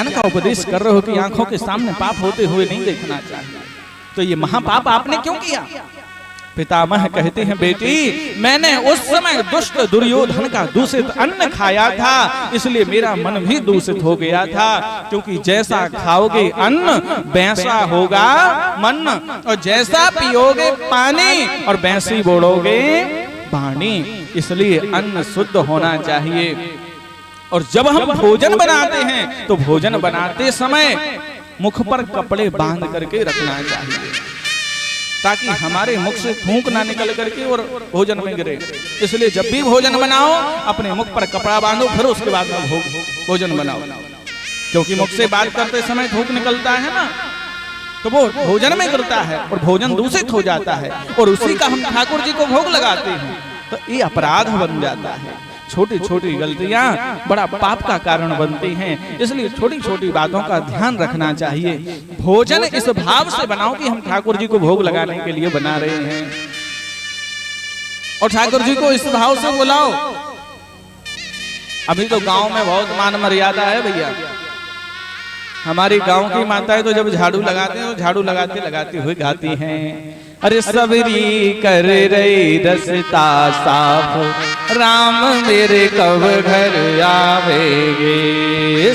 ज्ञान का उपदेश कर रहे हो कि आंखों के सामने पाप होते हुए नहीं देखना चाहिए, तो ये महापाप आपने क्यों किया? पितामह कहते हैं, बेटी मैंने उस समय दुष्ट दुर्योधन का दूषित अन्न खाया था, इसलिए मेरा मन भी दूषित हो गया था। क्योंकि जैसा खाओगे अन्न वैसा होगा मन, और जैसा पियोगे पानी और वैसी बोलोगे वाणी। इसलिए अन्न शुद्ध होना चाहिए। और जब हम भोजन बनाते हैं तो भोजन बनाते समय मुख पर कपड़े बांध करके रखना चाहिए, ताकि हमारे मुख से थूक ना निकल करके और भोजन में गिरे। इसलिए जब भी भोजन बनाओ अपने मुख पर कपड़ा बांधो, फिर उसके बाद में भोजन बनाओ। क्योंकि मुख से बात करते समय थूक निकलता है ना, तो वो भोजन में गिरता है और भोजन दूषित हो जाता है, और उसी का हम ठाकुर जी को भोग लगाते हैं, तो ये अपराध बन जाता है। छोटी छोटी गलतियां बड़ा पाप का कारण बनती हैं। इसलिए छोटी छोटी बातों का ध्यान रखना चाहिए। भोजन इस भाव से बनाओ कि हम ठाकुर जी को भोग लगाने के लिए बना रहे हैं, और ठाकुर जी को इस भाव से बुलाओ। अभी तो गांव में बहुत मान मर्यादा है भैया। हमारी गांव की माताएं तो जब झाड़ू लगाते हैं तो झाड़ू लगाते लगाते हुए गाती हैं, अरे सबरी कर रही रस्ता साफ, राम मेरे कब घर आवेगे।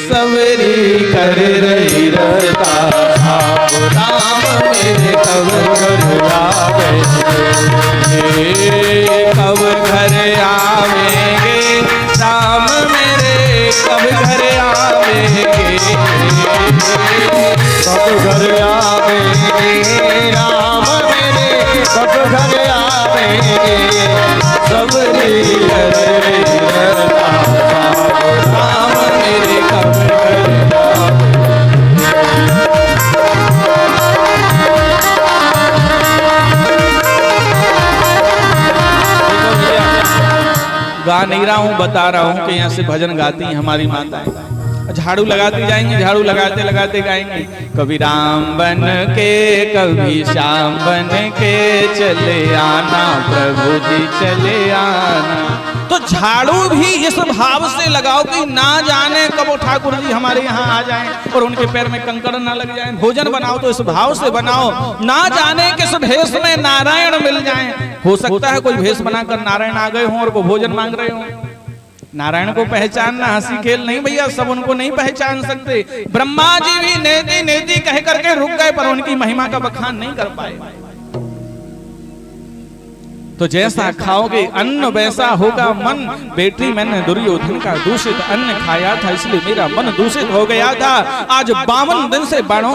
सबरी कर रही रस्ता साफ, राम मेरे कब घर आवेगे। कब घर आवेगे राम मेरे, कब घर आवेगे। कब घर आवेगे राम मेरे, कब घर आवेगे। सबरी कर रही रस्ता साफ, राम मेरे कब घर गा नहीं रहा हूँ, बता रहा हूँ कि यहाँ से भजन गाती हैं हमारी माताएं। झाड़ू लगाती जाएंगी, झाड़ू लगाते लगाते गाएंगे, कभी राम बन के कभी श्याम बन के चले आना, प्रभु जी चले आना। तो झाड़ू भी इस भाव से लगाओ कि ना जाने कब ठाकुर जी हमारे यहाँ आ जाएं और उनके पैर में कंकड़ ना लग जाएं। भोजन बनाओ तो इस भाव से बनाओ, ना जाने किस भेष में नारायण मिल जाएं। हो सकता है कोई भेष बनाकर नारायण आ गए हों और वो भोजन मांग रहे हों। नारायण को पहचानना हंसी खेल नहीं भैया, सब उनको नहीं पहचान सकते। ब्रह्मा जी भी नेति नेति कह करके रुक गए, पर उनकी महिमा का बखान नहीं कर पाए। तो जैसा खाओगे अन्न वैसा होगा मन। बेटी मैंने दुर्योधन का दूषित अन्न खाया था, इसलिए मेरा मन दूषित हो गया था। आज 52 दिन से बाणों